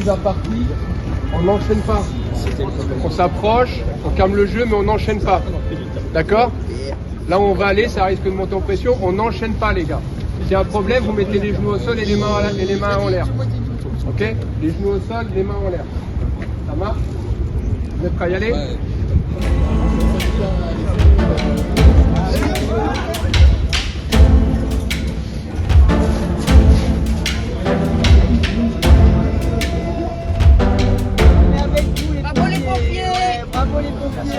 déjà parti, on n'enchaîne pas. On s'approche, on calme le jeu, mais on n'enchaîne pas. D'accord? Là où on va aller, ça risque de monter en pression, on n'enchaîne pas les gars. S'il y a un problème, vous mettez les genoux au sol et les mains en l'air. Ok? Les genoux au sol, les mains en l'air. Ça marche? Vous êtes prêts à y aller? Bravo les pompiers! Bravo les pompiers!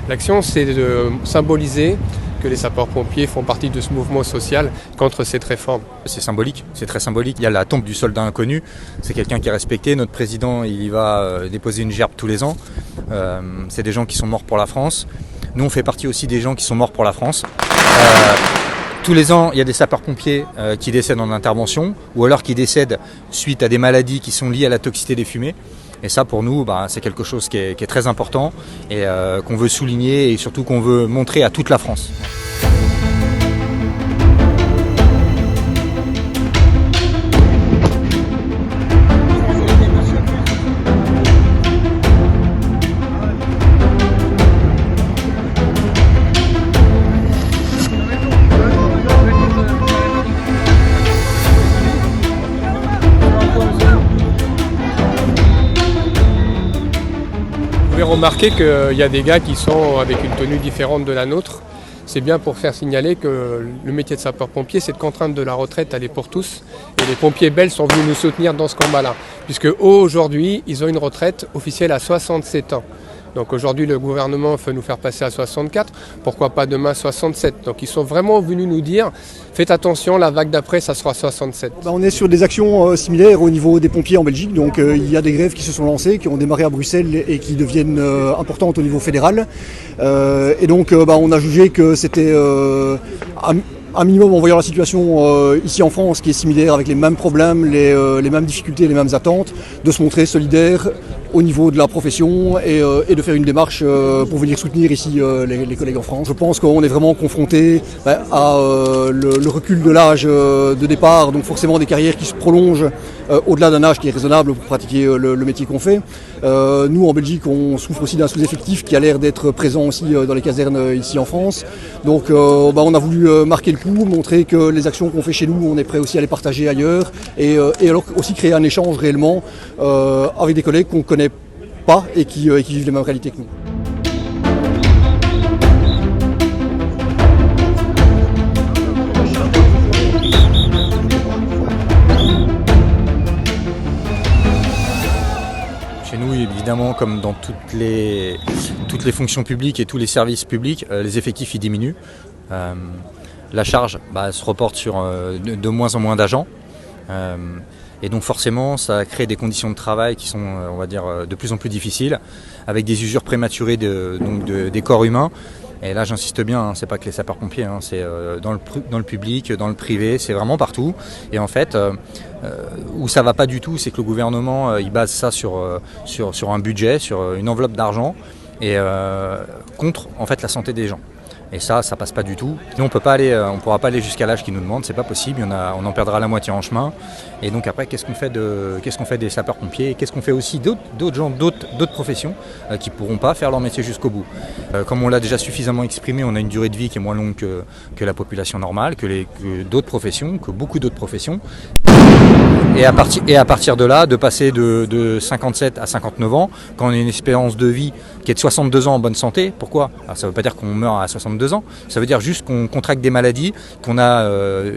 L'action, c'est de symboliser que les sapeurs-pompiers font partie de ce mouvement social contre cette réforme. C'est symbolique, c'est très symbolique. Il y a la tombe du soldat inconnu, c'est quelqu'un qui est respecté. Notre président, il y va déposer une gerbe tous les ans. C'est des gens qui sont morts pour la France. Nous, on fait partie aussi des gens qui sont morts pour la France. Tous les ans, il y a des sapeurs-pompiers qui décèdent en intervention ou alors qui décèdent suite à des maladies qui sont liées à la toxicité des fumées. Et ça, pour nous, c'est quelque chose qui est très important et qu'on veut souligner et surtout qu'on veut montrer à toute la France. Vous pouvez remarquer qu'il y a des gars qui sont avec une tenue différente de la nôtre. C'est bien pour faire signaler que le métier de sapeur-pompier, cette contrainte de la retraite, elle est pour tous. Et les pompiers belges sont venus nous soutenir dans ce combat-là. Puisque aujourd'hui, ils ont une retraite officielle à 67 ans. Donc aujourd'hui, le gouvernement veut nous faire passer à 64, pourquoi pas demain 67. Donc ils sont vraiment venus nous dire, faites attention, la vague d'après, ça sera 67. On est sur des actions similaires au niveau des pompiers en Belgique. Donc il y a des grèves qui se sont lancées, qui ont démarré à Bruxelles et qui deviennent importantes au niveau fédéral. Et donc on a jugé que c'était un minimum, en voyant la situation ici en France, qui est similaire, avec les mêmes problèmes, les mêmes difficultés, les mêmes attentes, de se montrer solidaire au niveau de la profession et de faire une démarche pour venir soutenir ici les collègues en France. Je pense qu'on est vraiment confronté à le recul de l'âge de départ, donc forcément des carrières qui se prolongent au-delà d'un âge qui est raisonnable pour pratiquer le métier qu'on fait. Nous, en Belgique, on souffre aussi d'un sous-effectif qui a l'air d'être présent aussi dans les casernes ici en France. Donc on a voulu marquer le coup, montrer que les actions qu'on fait chez nous, on est prêt aussi à les partager ailleurs et alors aussi créer un échange réellement avec des collègues qu'on connaît pas et qui vivent les mêmes réalités que nous. Chez nous, évidemment, comme dans toutes les fonctions publiques et tous les services publics, les effectifs ils diminuent. La charge se reporte sur de moins en moins d'agents. Et donc forcément, ça crée des conditions de travail qui sont, on va dire, de plus en plus difficiles, avec des usures prématurées des corps humains. Et là, j'insiste bien, c'est pas que les sapeurs-pompiers, c'est dans le public, dans le privé, c'est vraiment partout. Et en fait, où ça va pas du tout, c'est que le gouvernement, il base ça sur un budget, sur une enveloppe d'argent, et contre en fait la santé des gens. Et ça passe pas du tout. Nous, on pourra pas aller jusqu'à l'âge qu'ils nous demandent, c'est pas possible. On en perdra la moitié en chemin. Et donc après, qu'est-ce qu'on fait des sapeurs-pompiers? Qu'est-ce qu'on fait aussi d'autres professions qui pourront pas faire leur métier jusqu'au bout? Comme on l'a déjà suffisamment exprimé, on a une durée de vie qui est moins longue que la population normale, que d'autres professions, que beaucoup d'autres professions. Et à partir de là, de passer de 57 à 59 ans, quand on a une espérance de vie qui est de 62 ans en bonne santé, pourquoi? Alors, ça ne veut pas dire qu'on meurt à 62 ans, ça veut dire juste qu'on contracte des maladies, qu'on a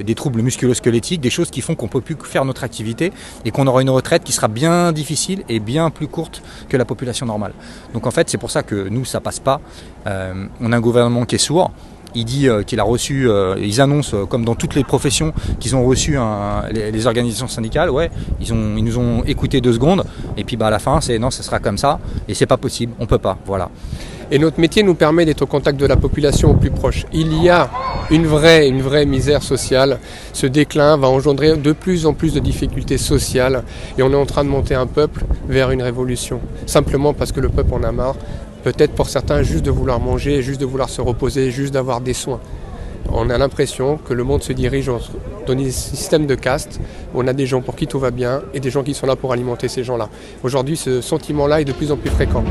des troubles musculo-squelettiques, des choses qui font qu'on ne peut plus faire notre activité et qu'on aura une retraite qui sera bien difficile et bien plus courte que la population normale. Donc en fait, c'est pour ça que nous, ça passe pas. On a un gouvernement qui est sourd. il dit qu'il a reçu, ils annoncent comme dans toutes les professions qu'ils ont reçu les organisations syndicales. Ouais, ils nous ont écouté 2 secondes et puis à la fin c'est non, ce sera comme ça et c'est pas possible, on peut pas. Voilà. Et notre métier nous permet d'être au contact de la population au plus proche. Il y a une vraie misère sociale. Ce déclin va engendrer de plus en plus de difficultés sociales et on est en train de monter un peuple vers une révolution. Simplement parce que le peuple en a marre, peut-être pour certains juste de vouloir manger, juste de vouloir se reposer, juste d'avoir des soins. On a l'impression que le monde se dirige dans des systèmes de caste où on a des gens pour qui tout va bien et des gens qui sont là pour alimenter ces gens-là. Aujourd'hui, ce sentiment-là est de plus en plus fréquent.